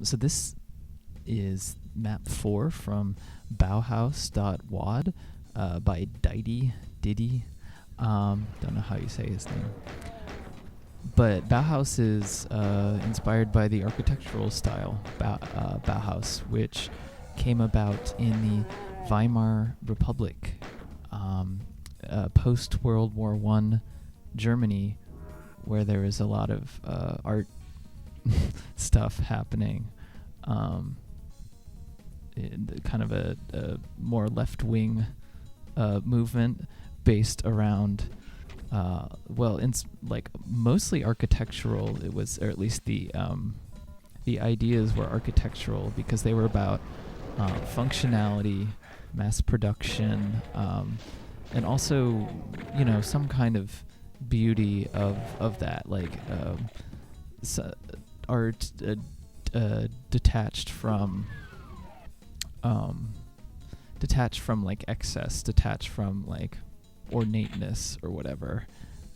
So this is map 4 from Bauhaus.wad by Diddy. Don't know how you say his name. But Bauhaus is inspired by the architectural style Bauhaus, which came about in the Weimar Republic, post-World War I Germany, where there is a lot of art stuff happening. Kind of a more left-wing movement based around, mostly architectural. It was, or at least the ideas were architectural because they were about functionality, mass production, and also, some kind of beauty of that, like art detached from like excess, detached from like ornateness or whatever.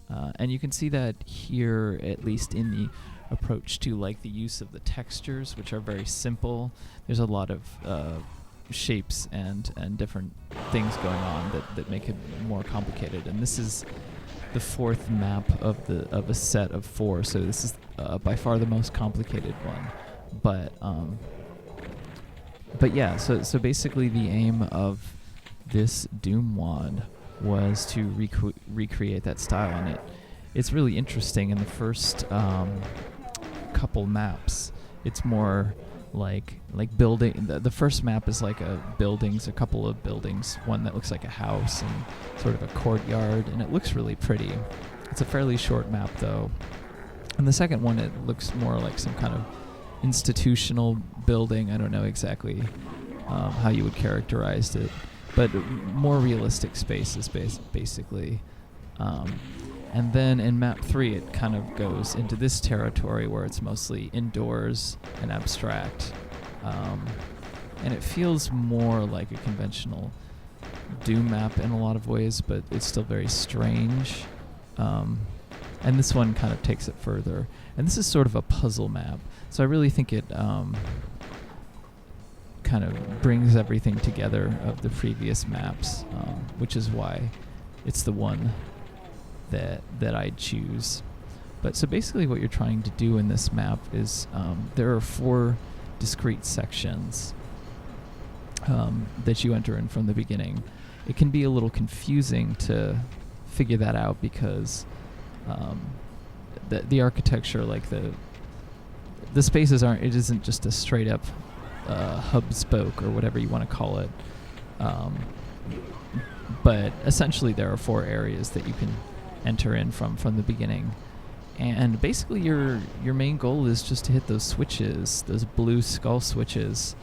And you can see that here, at least in the approach to like the use of the textures, which are very simple. There's a lot of shapes and different things going on that make it more complicated. And this is the fourth map of a set of 4, so this is by far the most complicated one. But yeah, so basically the aim of this Doom wand was to recreate that style, and it's really interesting. In the first couple maps, it's more like building. The first map is like a couple of buildings, one that looks like a house and sort of a courtyard, and it looks really pretty. It's a fairly short map though. And the second one, it looks more like some kind of institutional building. I don't know exactly how you would characterize it, but more realistic spaces basically. And then in map 3, it kind of goes into this territory where it's mostly indoors and abstract. And it feels more like a conventional Doom map in a lot of ways, but it's still very strange. And this one kind of takes it further. And this is sort of a puzzle map. So I really think it kind of brings everything together of the previous maps, which is why it's the one that I'd choose. But so basically what you're trying to do in this map is there are 4 discrete sections that you enter in from the beginning. It can be a little confusing to figure that out because the architecture, like the spaces aren't, it isn't just a straight up hub spoke or whatever you want to call it. But essentially there are 4 areas that you can enter in from the beginning. And basically your main goal is just to hit those switches, those blue skull switches.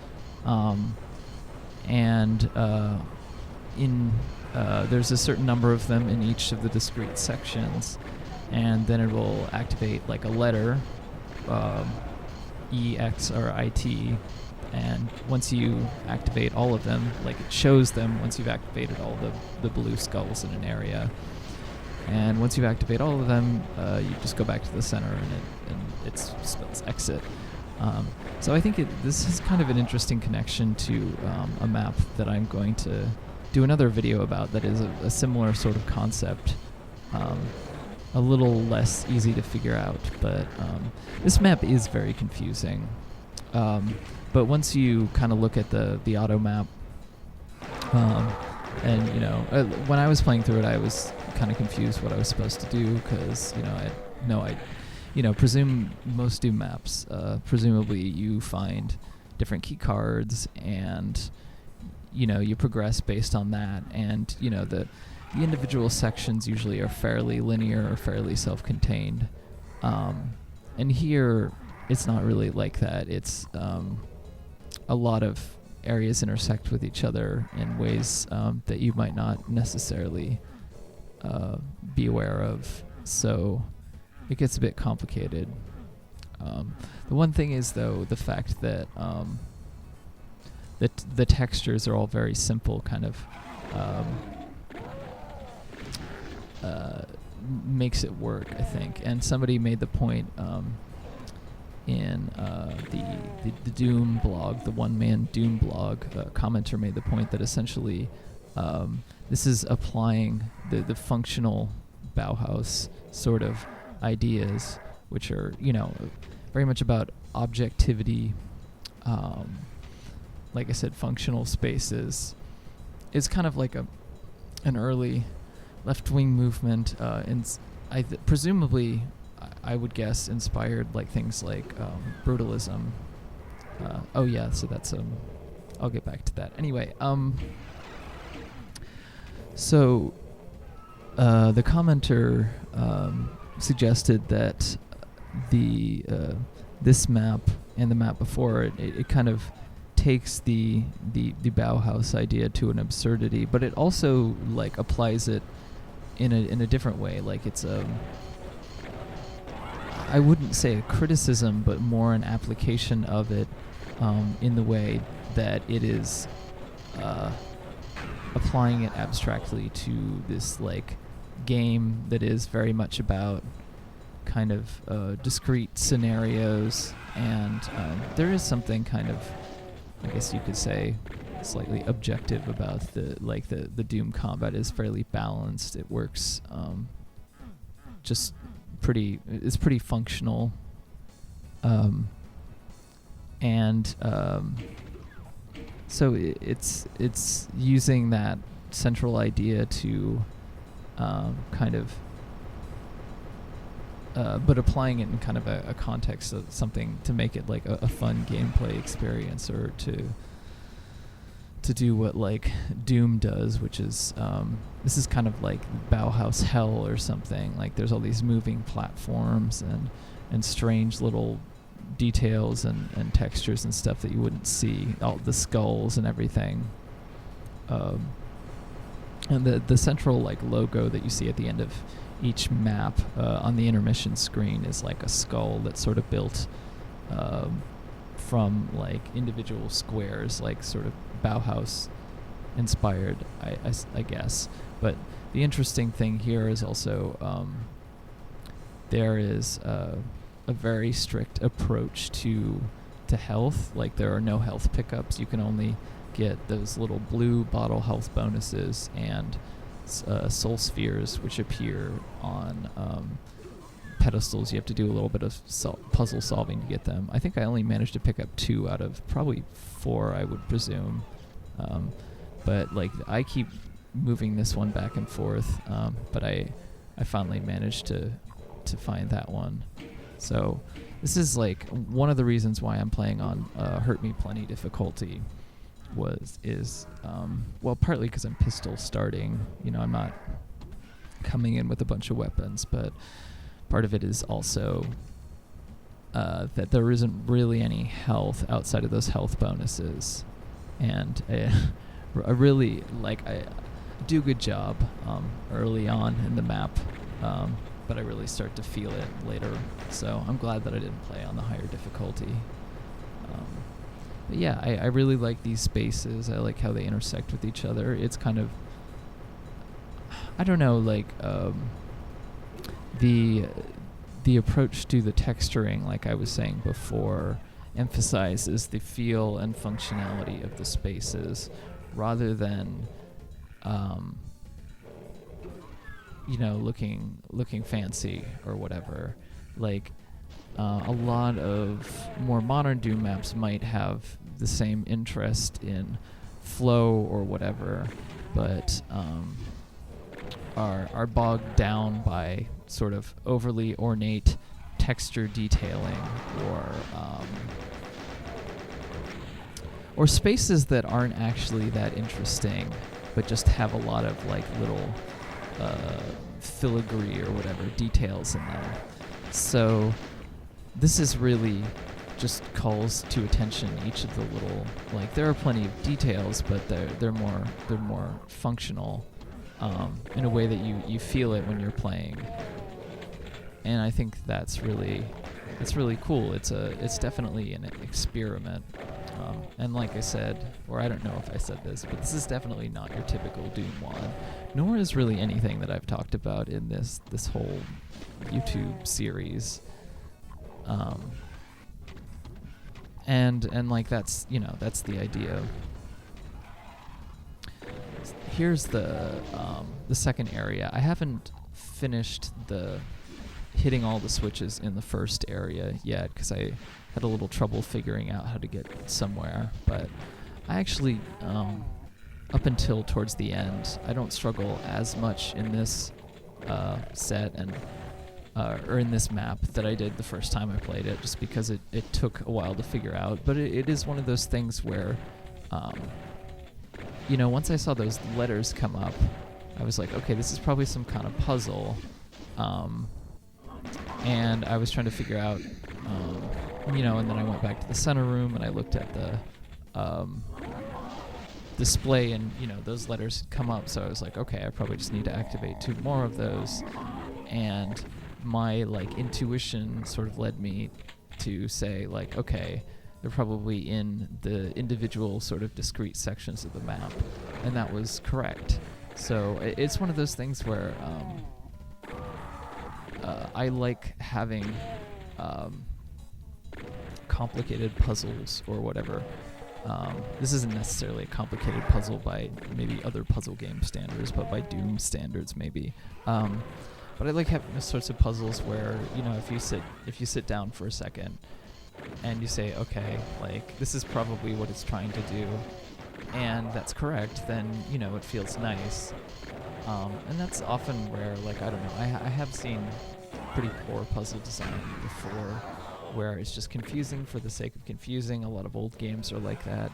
There's a certain number of them in each of the discrete sections, and then it will activate like a letter, E, X, or IT, and once you activate all of them, like it shows them once you've activated all the blue skulls in an area. And once you activate all of them, you just go back to the center and it spells exit. So I think this is kind of an interesting connection to a map that I'm going to do another video about that is a similar sort of concept. A little less easy to figure out, but this map is very confusing. But once you kind of look at the auto map, and when I was playing through it, I was kind of confused what I was supposed to do because presume most Doom maps, presumably you find different key cards and you progress based on that, and the individual sections usually are fairly linear or fairly self-contained. And here it's not really like that. It's a lot of areas intersect with each other in ways that you might not necessarily be aware of, so it gets a bit complicated. The one thing is, though, the fact that the textures are all very simple, kind of makes it work, I think. And somebody made the point in the Doom blog, the one-man Doom blog, a commenter made the point that essentially this is applying the functional Bauhaus sort of ideas, which are, very much about objectivity, like I said, functional spaces. It's kind of like an early left-wing movement, presumably, I would guess, inspired like things like brutalism. So that's I'll get back to that. Anyway, so the commenter suggested that this map and the map before it kind of takes the Bauhaus idea to an absurdity, but it also like applies it in a different way. Like it's I wouldn't say a criticism, but more an application of it in the way that it is applying it abstractly to this like game that is very much about kind of discrete scenarios, and there is something kind of, I guess you could say, slightly objective about the Doom combat is fairly balanced. It works it's pretty functional, and so it's using that central idea to kind of but applying it in kind of a context of something to make it like a fun gameplay experience, or to do what like Doom does, which is this is kind of like Bauhaus hell or something. Like there's all these moving platforms and strange little details and textures and stuff that you wouldn't see, all the skulls and everything. And the central like logo that you see at the end of each map on the intermission screen is like a skull that's sort of built from like individual squares, like sort of Bauhaus inspired, I guess. But the interesting thing here is also there is a very strict approach to health. Like there are no health pickups. You can only get those little blue bottle health bonuses and soul spheres, which appear on pedestals. You have to do a little bit of puzzle solving to get them. I think I only managed to pick up 2 out of probably 4, I would presume. But like I keep moving this one back and forth, but I finally managed to find that one. So this is like one of the reasons why I'm playing on Hurt Me Plenty difficulty. Partly because I'm pistol starting. I'm not coming in with a bunch of weapons, but part of it is also that there isn't really any health outside of those health bonuses, and I really I do a good job early on in the map, but I really start to feel it later. So I'm glad that I didn't play on the higher difficulty. But yeah, I really like these spaces. I like how they intersect with each other. It's kind of, I don't know, like the approach to the texturing, like I was saying before, emphasizes the feel and functionality of the spaces rather than looking fancy or whatever. Like a lot of more modern Doom maps might have the same interest in flow or whatever, but are bogged down by sort of overly ornate texture detailing or spaces that aren't actually that interesting, but just have a lot of like little filigree or whatever details in them. So this is really just calls to attention each of the little, like there are plenty of details, but they're more functional in a way that you feel it when you're playing. And I think that's really cool. It's definitely an experiment. And like I said, or I don't know if I said this, but this is definitely not your typical Doom wad, nor is really anything that I've talked about in this whole YouTube series. and like that's that's the idea. Here's the second area. I haven't finished the hitting all the switches in the first area yet because I had a little trouble figuring out how to get somewhere. But I actually, up until towards the end, I don't struggle as much in this set and or in this map that I did the first time I played it, just because it took a while to figure out. But it is one of those things where, once I saw those letters come up, I was like, okay, this is probably some kind of puzzle. And I was trying to figure out, and then I went back to the center room and I looked at the display, and those letters had come up. So I was like, okay, I probably just need to activate 2 more of those. And my intuition sort of led me to say okay, they're probably in the individual sort of discrete sections of the map, and that was correct. So it's one of those things where I like having complicated puzzles or whatever. This isn't necessarily a complicated puzzle by maybe other puzzle game standards, but by Doom standards maybe. But I like having those sorts of puzzles where if you sit down for a second and you say, okay, this is probably what it's trying to do, and that's correct, then it feels nice. And that's often where I don't know, I have seen pretty poor puzzle design before, where it's just confusing for the sake of confusing. A lot of old games are like that.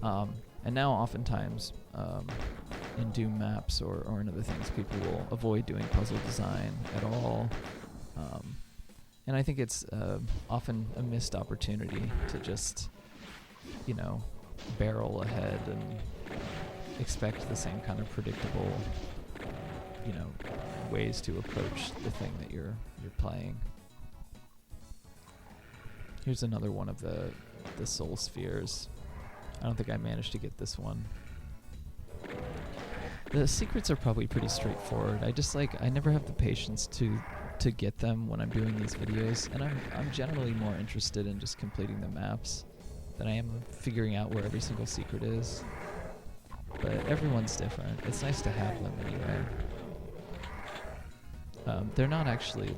And now oftentimes in Doom maps or in other things, people will avoid doing puzzle design at all. And I think it's often a missed opportunity to just, barrel ahead and expect the same kind of predictable, ways to approach the thing that you're playing. Here's another one of the soul spheres. I don't think I managed to get this one. The secrets are probably pretty straightforward. I never have the patience to get them when I'm doing these videos, and I'm generally more interested in just completing the maps than I am figuring out where every single secret is. But everyone's different. It's nice to have them anyway. They're not actually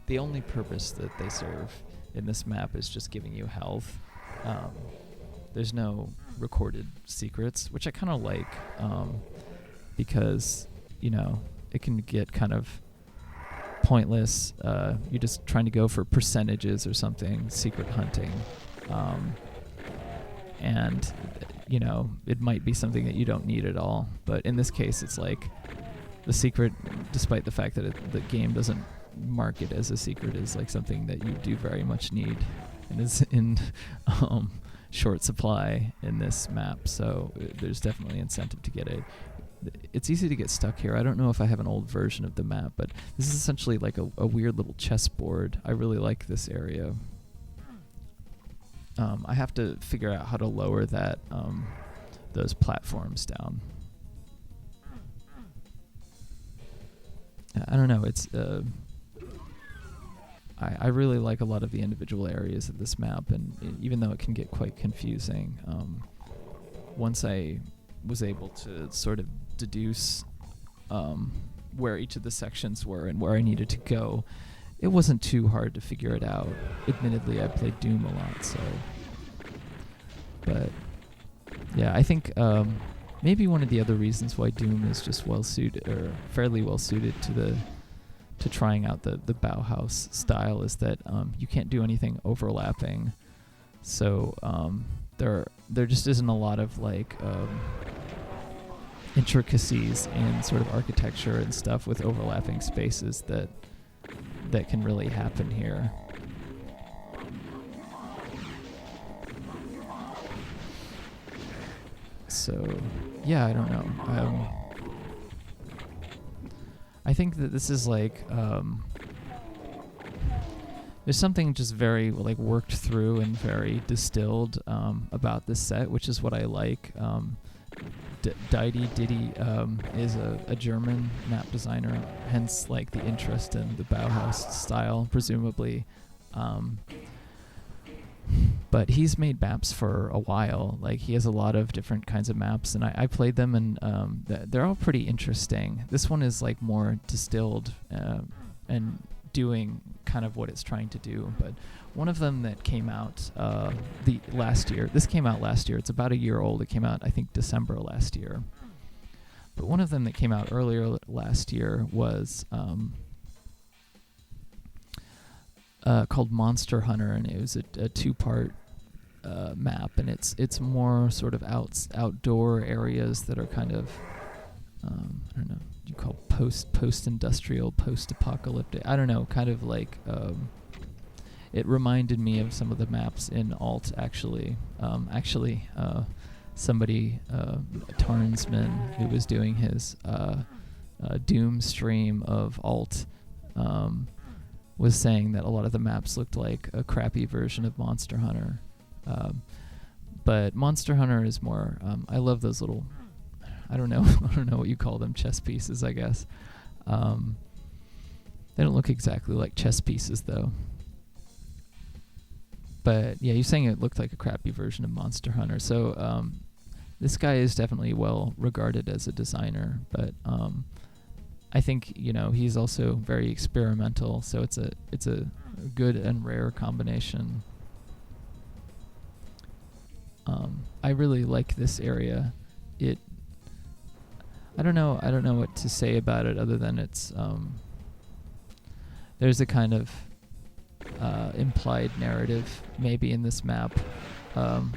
the only purpose that they serve in this map is just giving you health. There's no recorded secrets, which I kind of like, because it can get kind of pointless. You're just trying to go for percentages or something, secret hunting, and it might be something that you don't need at all. But in this case, it's the secret, despite the fact that the game doesn't mark it as a secret, is something that you do very much need, and is in short supply in this map. So there's definitely incentive to get it. It's easy to get stuck here. I don't know if I have an old version of the map, but this is essentially a weird little chessboard. I really like this area. I have to figure out how to lower that those platforms down. I don't know. It's I really like a lot of the individual areas of this map, and even though it can get quite confusing, once I was able to sort of deduce where each of the sections were and where I needed to go, it wasn't too hard to figure it out. Admittedly, I played Doom a lot, so. But yeah, I think maybe one of the other reasons why Doom is just well suited, or fairly well suited to trying out the Bauhaus style, is that you can't do anything overlapping. So there just isn't a lot of intricacies in sort of architecture and stuff with overlapping spaces that can really happen here. So yeah, I don't know. I think that this is there's something just very worked through and very distilled about this set, which is what I like. Didi is a German map designer, hence the interest in the Bauhaus style, presumably. But he's made maps for a while. Like, he has a lot of different kinds of maps, and I played them, and they're all pretty interesting. This one is like more distilled and doing kind of what it's trying to do. But one of them that came out last year. This came out last year. It's about a year old. It came out, I think, December last year. But one of them that came out earlier last year was called Monster Hunter, and it was a two-part map, and it's more sort of outdoor areas that are kind of I don't know, you call post-industrial, post-apocalyptic. I don't know, kind of like it reminded me of some of the maps in Alt, actually. Somebody, Tarnsman, who was doing his Doom stream of Alt, was saying that a lot of the maps looked like a crappy version of Monster Hunter. But Monster Hunter is more, I love those little, I don't know what you call them, chess pieces, I guess. They don't look exactly like chess pieces, though. But yeah, you're saying it looked like a crappy version of Monster Hunter. So this guy is definitely well regarded as a designer, but I think, you know, he's also very experimental, so it's a good and rare combination. I really like this area. I don't know what to say about it other than it's there's a kind of implied narrative maybe in this map,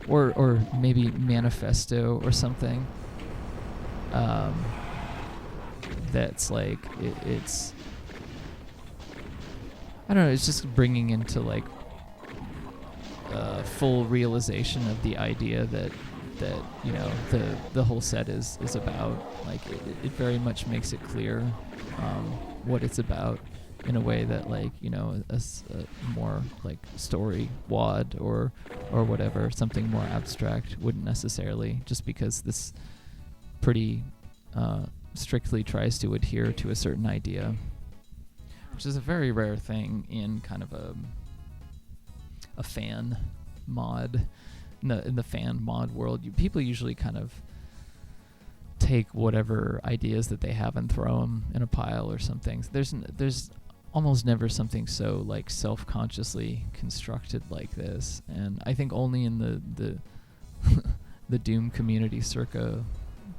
or maybe manifesto or something. That's like it's I don't know, it's just bringing into like full realization of the idea that you know the whole set is about. Like it very much makes it clear what it's about in a way that, like, you know, a more like story wad or whatever, something more abstract wouldn't necessarily, just because this pretty strictly tries to adhere to a certain idea, which is a very rare thing in kind of a fan mod. In the fan mod world, people usually kind of take whatever ideas that they have and throw them in a pile or something. There's almost never something so like self-consciously constructed like this, and I think only in the the Doom community circa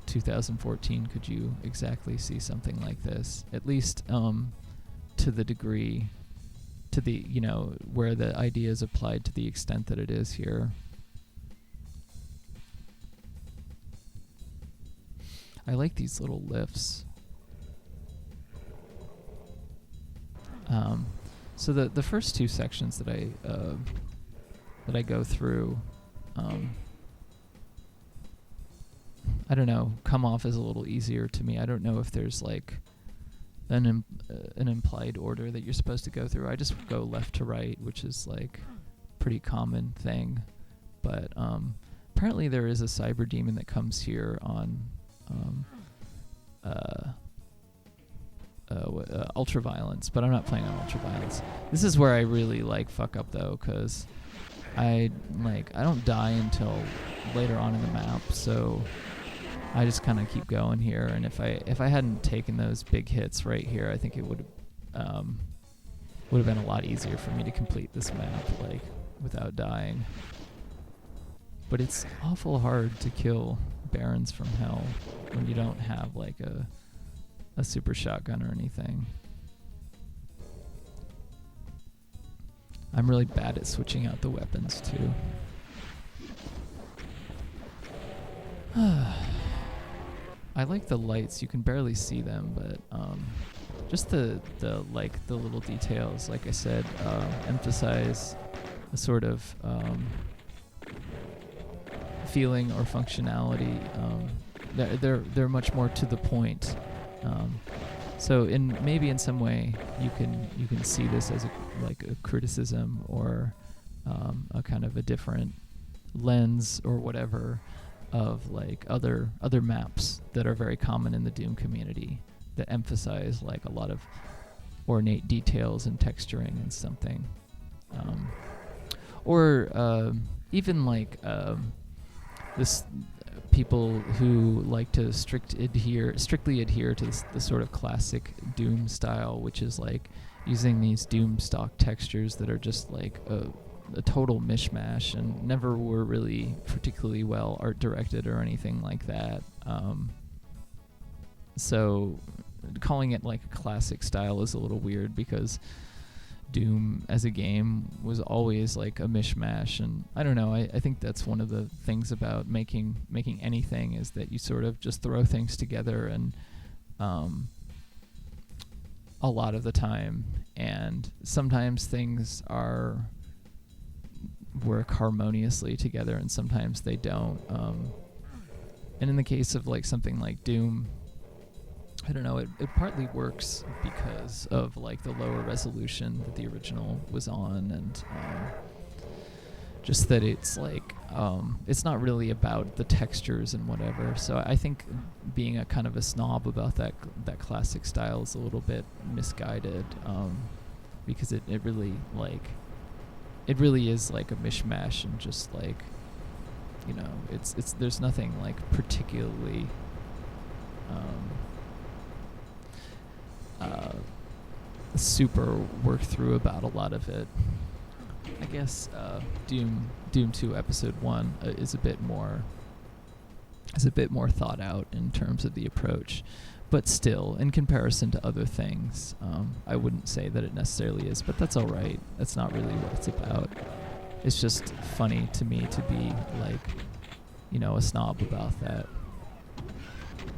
2014 could you exactly see something like this, at least to the degree, to the, you know, where the idea is applied to the extent that it is here. I like these little lifts. So the first two sections that I go through, I don't know, come off as a little easier to me. I don't know if there's like an implied order that you're supposed to go through. I just go left to right, which is like pretty common thing. But apparently there is a cyber demon that comes here on ultraviolence, but I'm not playing on ultraviolence. This is where I really like fuck up though, because I don't die until later on in the map, so I just kind of keep going here. And if I hadn't taken those big hits right here, I think it would have been a lot easier for me to complete this map like without dying. But it's awful hard to kill Barons from Hell when you don't have like a super shotgun or anything. I'm really bad at switching out the weapons too. I like the lights. You can barely see them, but just the little details, like I said, emphasize a sort of feeling or functionality. They're much more to the point. So maybe in some way you can see this as a criticism or a kind of a different lens or whatever of like other maps that are very common in the Doom community that emphasize like a lot of ornate details and texturing and something. Or even like this people who like to strictly adhere to the sort of classic Doom style, which is like using these Doom stock textures that are just like a total mishmash and never were really particularly well art directed or anything like that. So calling it like a classic style is a little weird, because Doom as a game was always like a mishmash, and I don't know, I think that's one of the things about making anything, is that you sort of just throw things together, and a lot of the time, and sometimes things work harmoniously together and sometimes they don't, and in the case of like something like Doom, I don't know, it partly works because of like the lower resolution that the original was on, and just that it's like it's not really about the textures and whatever. So I think being a kind of a snob about that classic style is a little bit misguided, because it really is like a mishmash, and just like, you know, it's there's nothing like particularly super worked through about a lot of it. I guess Doom 2 Episode 1 is a bit more thought out in terms of the approach, but still, in comparison to other things, I wouldn't say that it necessarily is, but that's all right. That's not really what it's about. It's just funny to me to be like, you know, a snob about that.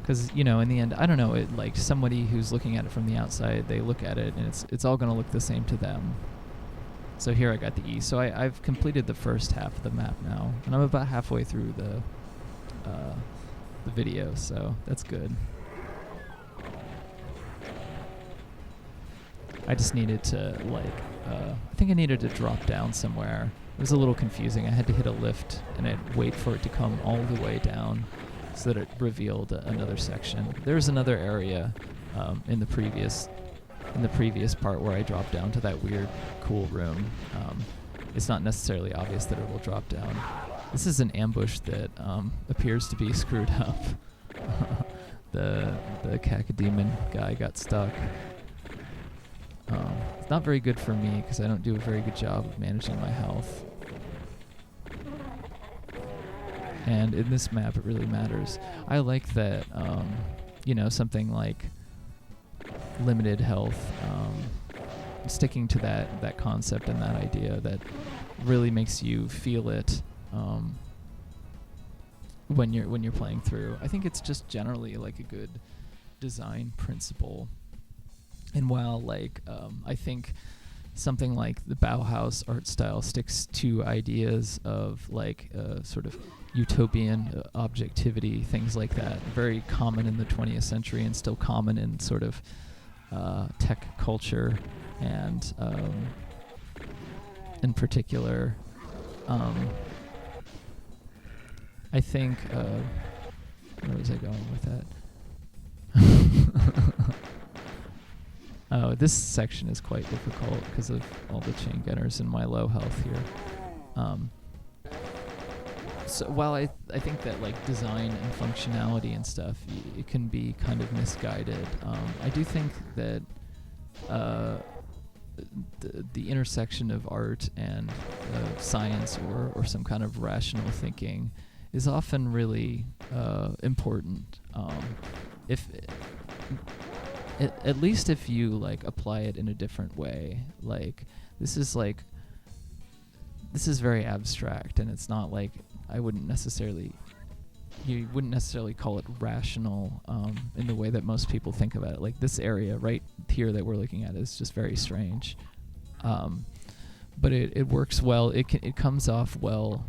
Because, you know, in the end, I don't know, it like somebody who's looking at it from the outside, they look at it and it's all going to look the same to them. So here I got the E. So I've completed the first half of the map now, and I'm about halfway through the video, so that's good. I just needed to I think I needed to drop down somewhere. It was a little confusing. I had to hit a lift and I'd wait for it to come all the way down, so that it revealed another section. There's another area in the previous part where I dropped down to that weird, cool room. It's not necessarily obvious that it will drop down. This is an ambush that appears to be screwed up. The cacodemon guy got stuck. It's not very good for me because I don't do a very good job of managing my health. And in this map, it really matters. I like that, you know, something like limited health, sticking to that concept and that idea that really makes you feel it when you're playing through. I think it's just generally like a good design principle. And while like I think something like the Bauhaus art style sticks to ideas of like sort of utopian objectivity, things like that, very common in the 20th century and still common in sort of tech culture, and in particular, I think, where was I going with that? Oh, this section is quite difficult because of all the chain gunners and my low health here. So while I think that like design and functionality and stuff, it can be kind of misguided, I do think that the intersection of art and science or some kind of rational thinking is often really important. At least if you like apply it in a different way. Like this is very abstract, and it's not like you wouldn't necessarily call it rational in the way that most people think about it. Like this area right here that we're looking at is just very strange, but it works well. It comes off well.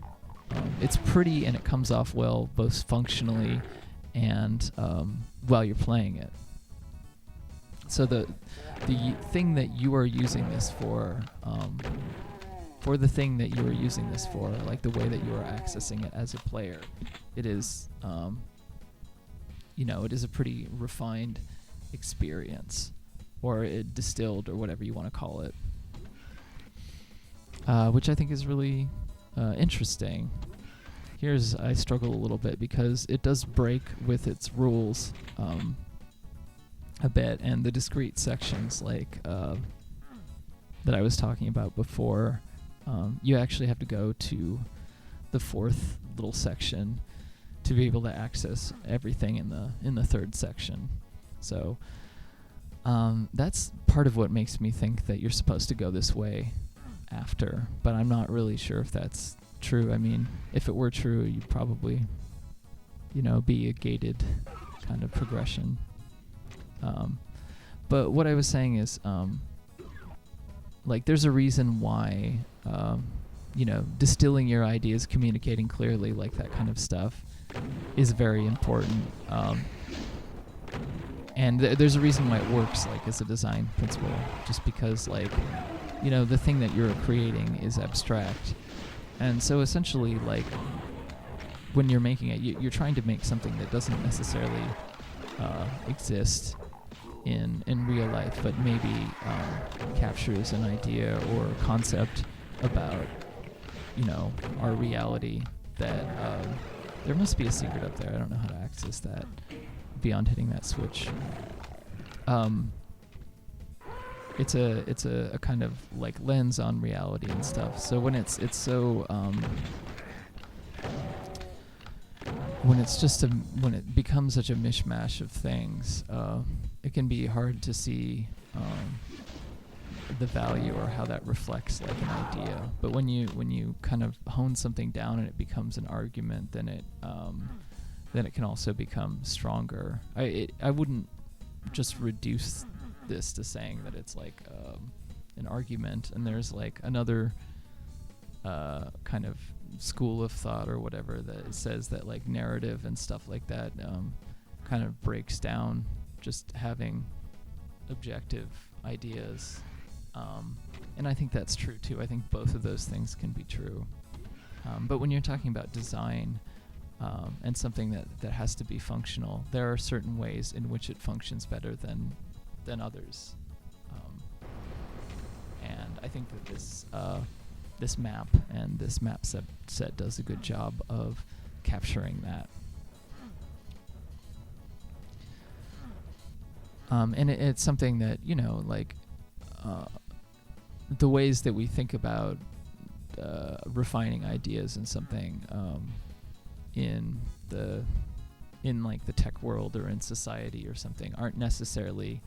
It's pretty and it comes off well both functionally and while you're playing it. So the thing that you are using this for the thing that you are using this for, like the way that you are accessing it as a player, it is, it is a pretty refined experience, or distilled, or whatever you want to call it, which I think is really, interesting. I struggle a little bit because it does break with its rules a bit, and the discrete sections like that I was talking about before, you actually have to go to the fourth little section to be able to access everything in the third section. So that's part of what makes me think that you're supposed to go this way after, but I'm not really sure if that's true. I mean, if it were true, you'd probably, be a gated kind of progression. But what I was saying is, like, there's a reason why, distilling your ideas, communicating clearly, like that kind of stuff, is very important. And there's a reason why it works, like, as a design principle, just because, like, the thing that you're creating is abstract. And so essentially, like, when you're making it, you're trying to make something that doesn't necessarily exist in real life, but maybe captures an idea or concept about, our reality that there must be a secret up there. I don't know how to access that beyond hitting that switch. It's a kind of like lens on reality and stuff. So when it's so when it becomes such a mishmash of things, it can be hard to see the value or how that reflects like an idea. But when you kind of hone something down and it becomes an argument, then it can also become stronger. I wouldn't just reduce this to saying that it's like an argument, and there's like another kind of school of thought or whatever that says that like narrative and stuff like that kind of breaks down just having objective ideas, and I think that's true too. I think both of those things can be true, but when you're talking about design and something that has to be functional, there are certain ways in which it functions better than others, and I think that this map and this map set does a good job of capturing that. And it's something that, like the ways that we think about refining ideas in something in like the tech world or in society or something aren't necessarily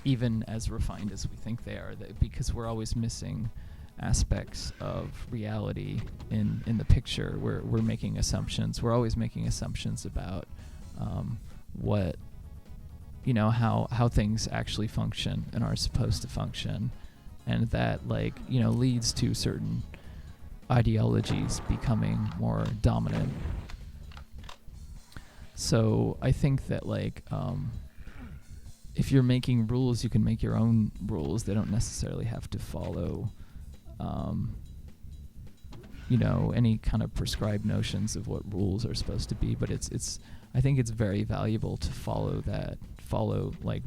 even as refined as we think they are, because we're always missing aspects of reality in the picture. We're making assumptions. We're always making assumptions about what, how things actually function and are supposed to function, and that leads to certain ideologies becoming more dominant. So I think that if you're making rules, you can make your own rules. They don't necessarily have to follow any kind of prescribed notions of what rules are supposed to be, but I think it's very valuable to follow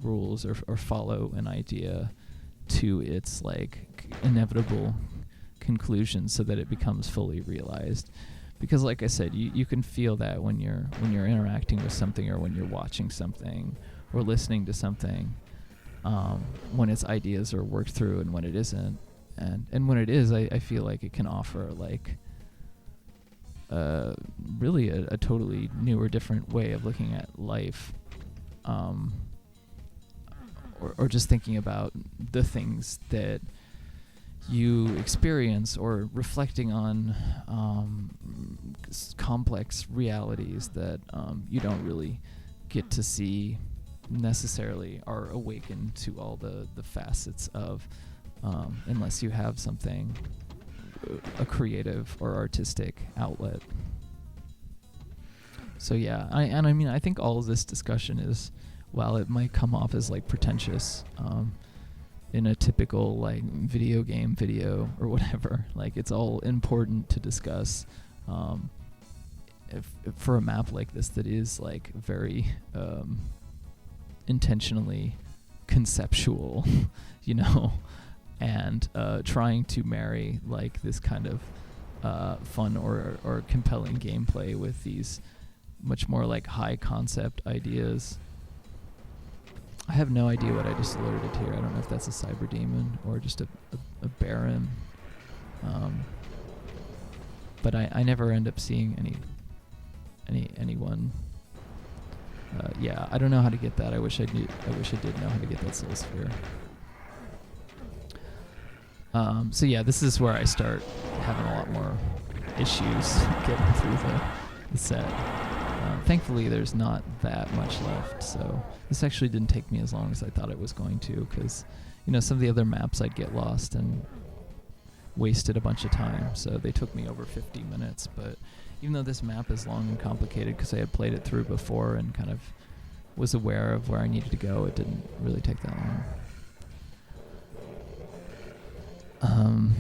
rules or follow an idea to its inevitable conclusion so that it becomes fully realized. Because like I said, you can feel that when you're interacting with something, or when you're watching something or listening to something, when its ideas are worked through and when it isn't. And when it is, I feel like it can offer really a totally new or different way of looking at life, or just thinking about the things that you experience, or reflecting on complex realities that you don't really get to see necessarily, are awakened to all the facets of, unless you have something, a creative or artistic outlet. So yeah, I think all of this discussion is, while it might come off as pretentious in a typical video game video or whatever, it's all important to discuss. If for a map like this that is very intentionally conceptual, and trying to marry like this kind of fun or compelling gameplay with these much more like high concept ideas. I have no idea what I just alerted here. I don't know if that's a cyber demon or just a baron. But I never end up seeing anyone. Yeah, I don't know how to get that. I wish I did know how to get that soul sphere. So yeah, this is where I start having a lot more issues getting through the set. Thankfully, there's not that much left, so this actually didn't take me as long as I thought it was going to, because, you know, some of the other maps I'd get lost and wasted a bunch of time, so they took me over 50 minutes, but even though this map is long and complicated because I had played it through before and kind of was aware of where I needed to go, it didn't really take that long.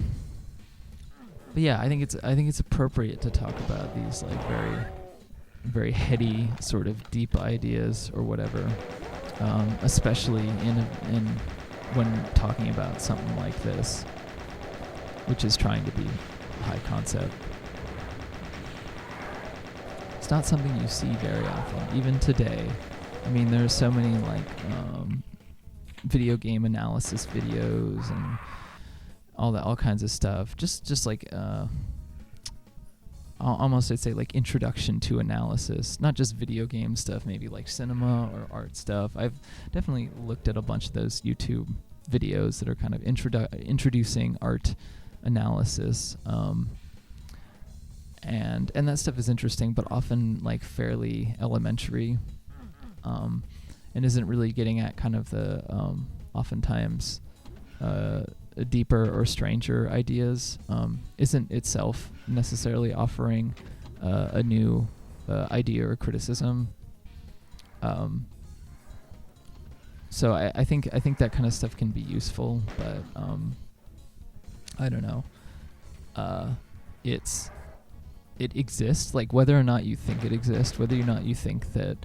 But yeah, I think it's appropriate to talk about these like very heady sort of deep ideas or whatever, especially in when talking about something like this, which is trying to be high concept. It's not something you see very often, even today. I mean, there's so many like video game analysis videos and all kinds of stuff. Just like almost I'd say like introduction to analysis, not just video game stuff, maybe like cinema or art stuff. I've definitely looked at a bunch of those YouTube videos that are kind of introducing art analysis, and that stuff is interesting, but often like fairly elementary, and isn't really getting at kind of the oftentimes deeper or stranger ideas, isn't itself necessarily offering a new idea or criticism. So I think that kind of stuff can be useful, but I don't know. It exists, like whether or not you think it exists, whether or not you think that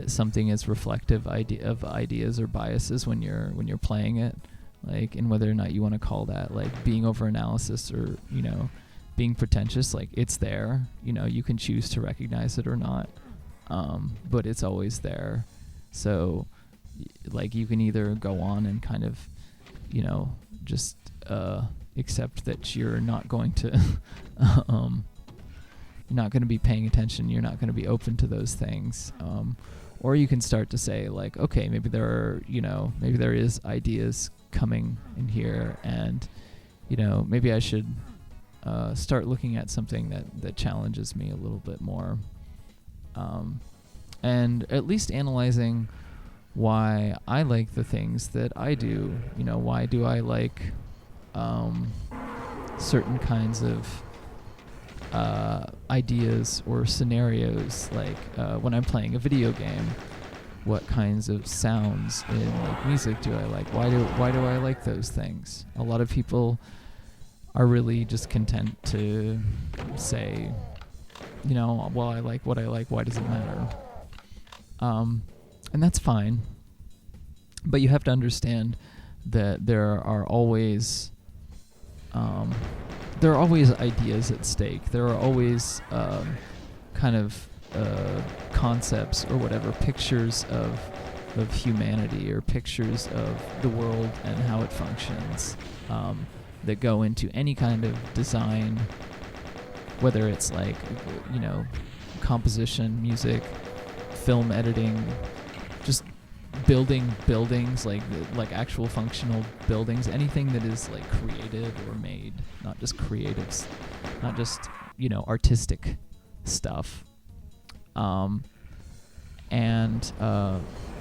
something is reflective of ideas or biases when you're playing it. Like, and whether or not you want to call that like being over analysis or, you know, being pretentious, like it's there, you know, you can choose to recognize it or not, but it's always there. So like you can either go on and kind of, you know, just accept that you're not going to you're not going to be paying attention, you're not going to be open to those things, or you can start to say like, okay, maybe there is ideas coming in here, and, you know, maybe I should start looking at something that challenges me a little bit more, and at least analyzing why I like the things that I do. You know, why do I like certain kinds of ideas or scenarios, like when I'm playing a video game, what kinds of sounds in like music do I like? Why do I like those things? A lot of people are really just content to say, you know, well, I like what I like, why does it matter? And that's fine, but you have to understand that there are always ideas at stake. There are always kind of concepts or whatever, pictures of humanity or pictures of the world and how it functions, that go into any kind of design, whether it's like, you know, composition, music, film editing, just building buildings, like actual functional buildings, anything that is like created or made, not just creatives, not just, you know, artistic stuff. And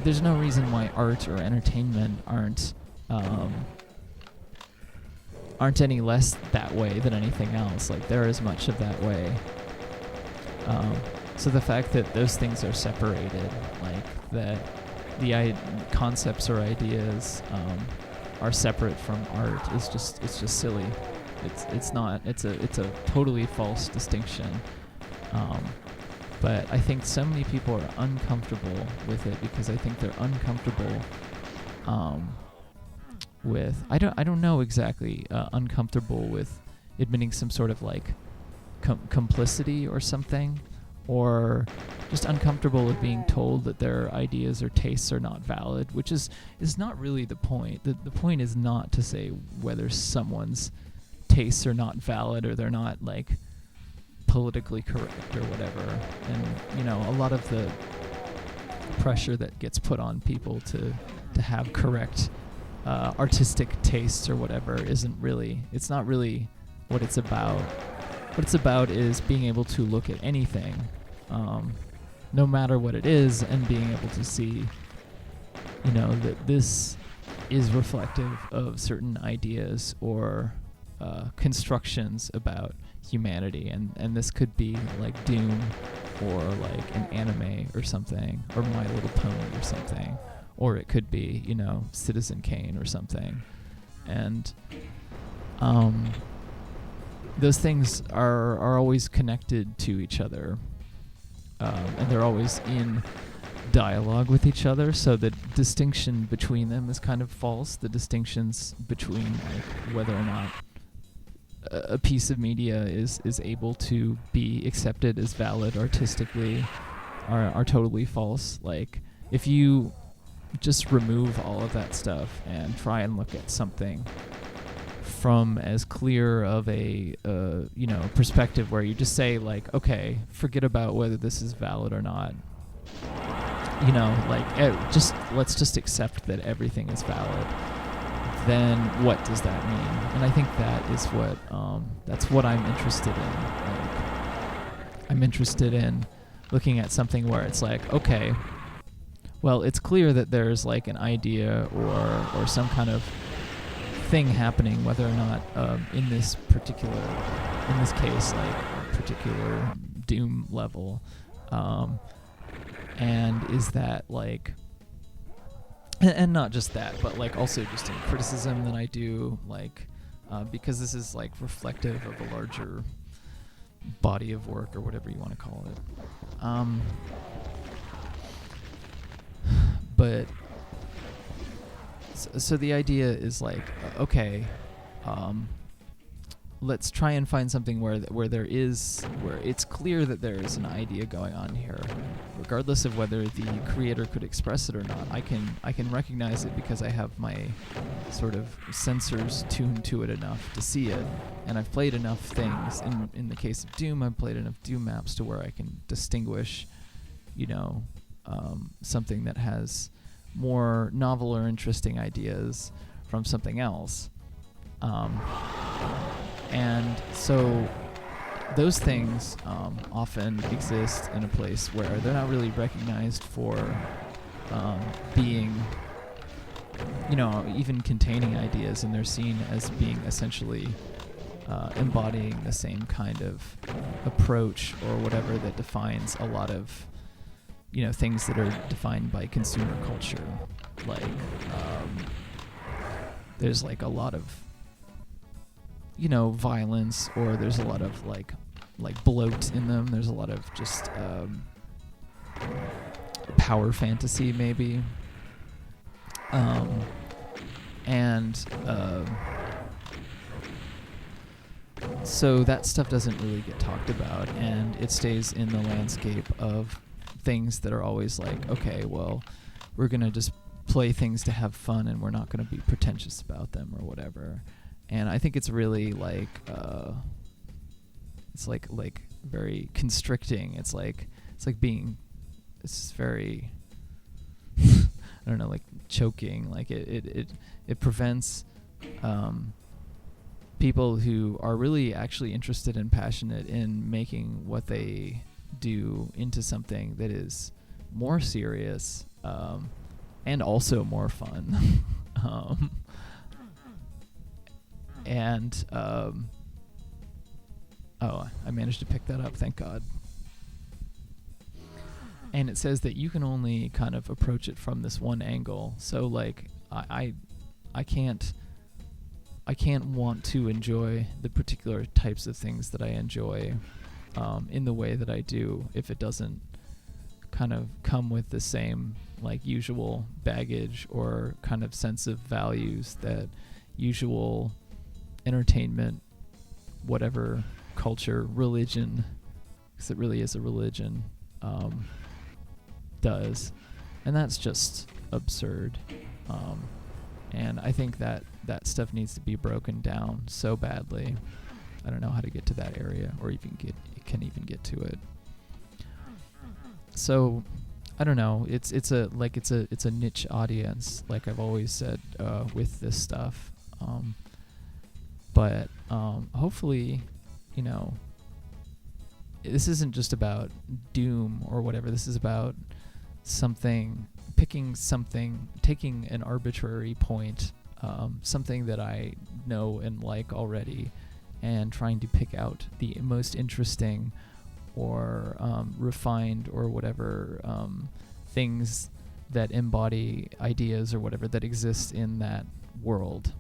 there's no reason why art or entertainment aren't any less that way than anything else. Like, they're as much of that way. So the fact that those things are separated, like that the concepts or ideas are separate from art, it's just silly. It's not. It's a totally false distinction. But I think so many people are uncomfortable with it because I think they're uncomfortable with, I don't know exactly, uncomfortable with admitting some sort of like complicity or something, or just uncomfortable with being told that their ideas or tastes are not valid, which is not really the point. The point is not to say whether someone's tastes are not valid or they're not like politically correct or whatever. And a lot of the pressure that gets put on people to have correct artistic tastes or whatever it's not really what it's about. What it's about is being able to look at anything, no matter what it is, and being able to see, that this is reflective of certain ideas or constructions about humanity, and this could be like Doom or like an anime or something, or My Little Pony or something, or it could be, Citizen Kane or something. And those things are always connected to each other, and they're always in dialogue with each other, so the distinction between them is kind of false. The distinctions between like whether or not a piece of media is able to be accepted as valid artistically are totally false. Like, if you just remove all of that stuff and try and look at something from as clear of a perspective where you just say like, okay, forget about whether this is valid or not, let's just accept that everything is valid, then what does that mean? And I think that is that's what I'm interested in. Like, I'm interested in looking at something where it's like, okay, well, it's clear that there's like an idea or some kind of thing happening, whether or not in this case, like a particular Doom level, and is that like, and not just that, but like also just in criticism that I do, like because this is like reflective of a larger body of work or whatever you want to call it. But so the idea is like, okay, let's try and find something where it's clear that there is an idea going on here, regardless of whether the creator could express it or not. I can recognize it because I have my sort of sensors tuned to it enough to see it, and I've played enough things. In the case of Doom, I've played enough Doom maps to where I can distinguish, something that has more novel or interesting ideas from something else. And so those things often exist in a place where they're not really recognized for being, even containing ideas, and they're seen as being essentially embodying the same kind of approach or whatever that defines a lot of things that are defined by consumer culture. Like there's like a lot of violence, or there's a lot of like bloat in them. There's a lot of just power fantasy maybe, and so that stuff doesn't really get talked about, and it stays in the landscape of things that are always like, okay, well, we're gonna just play things to have fun, and we're not gonna be pretentious about them or whatever. And I think it's really like it's like very constricting. It's very I don't know, like choking. Like it prevents people who are really actually interested and passionate in making what they do into something that is more serious and also more fun. And I managed to pick that up, thank God. And it says that you can only kind of approach it from this one angle. So like I can't want to enjoy the particular types of things that I enjoy in the way that I do if it doesn't kind of come with the same like usual baggage or kind of sense of values that usual entertainment, whatever culture, religion, because it really is a religion, does. And that's just absurd. And I think that stuff needs to be broken down so badly. I don't know how to get to that area or can even get to it. So I don't know. It's a niche audience, like I've always said, with this stuff. But hopefully, you know, this isn't just about doom or whatever. This is about taking an arbitrary point, something that I know and like already, and trying to pick out the most interesting or refined or whatever things that embody ideas or whatever that exist in that world.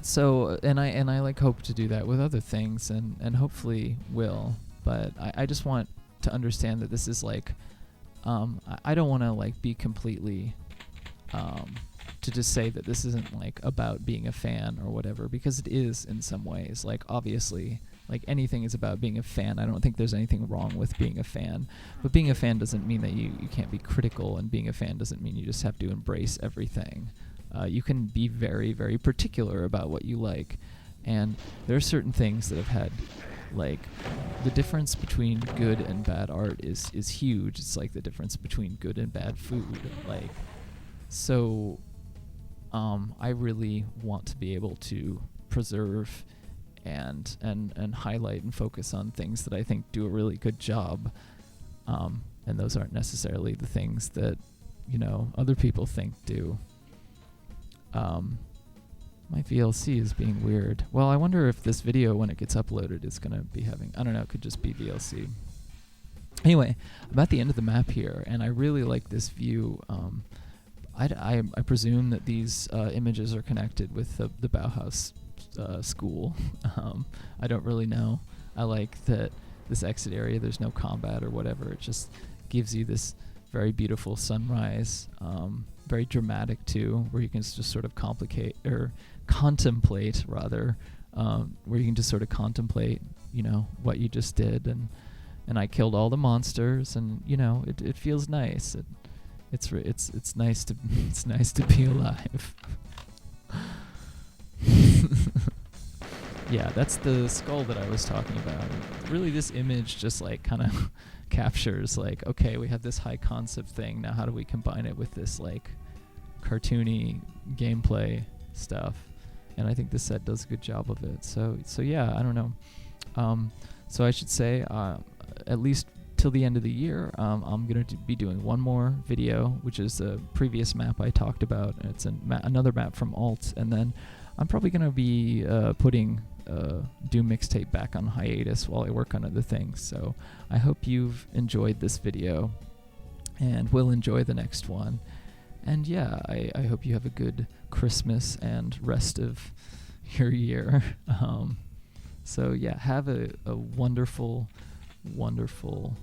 So I like hope to do that with other things and hopefully will, but I just want to understand that this is like I don't want to like be completely to just say that this isn't like about being a fan or whatever, because it is in some ways. Like obviously, like anything is about being a fan. I don't think there's anything wrong with being a fan, but being a fan doesn't mean that you can't be critical, and being a fan doesn't mean you just have to embrace everything. You can be very, very particular about what you like, and there are certain things that have had, like, the difference between good and bad art is huge. It's like the difference between good and bad food. Like, so I really want to be able to preserve and highlight and focus on things that I think do a really good job, and those aren't necessarily the things that, you know, other people think do. My VLC is being weird. Well, I wonder if this video, when it gets uploaded, is going to be having, I don't know, it could just be VLC. Anyway, I'm at the end of the map here, and I really like this view. I presume that these images are connected with the Bauhaus school. I don't really know. I like that this exit area, there's no combat or whatever. It just gives you this very beautiful sunrise, very dramatic too, where you can just sort of contemplate rather, where you can just sort of contemplate, you know, what you just did, and I killed all the monsters, and you know, it feels nice. It's nice to it's nice to be alive. Yeah, that's the skull that I was talking about. Really, this image just like kind of captures like, okay, we have this high concept thing. Now, how do we combine it with this like cartoony gameplay stuff? And I think this set does a good job of it. So yeah, I don't know. So I should say, at least till the end of the year, I'm going to be doing one more video, which is the previous map I talked about. It's another map from Alt, and then I'm probably going to be putting Doom Mixtape back on hiatus while I work on other things. So I hope you've enjoyed this video and will enjoy the next one. And yeah, I hope you have a good Christmas and rest of your year. So yeah, have a wonderful, wonderful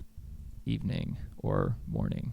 evening or morning.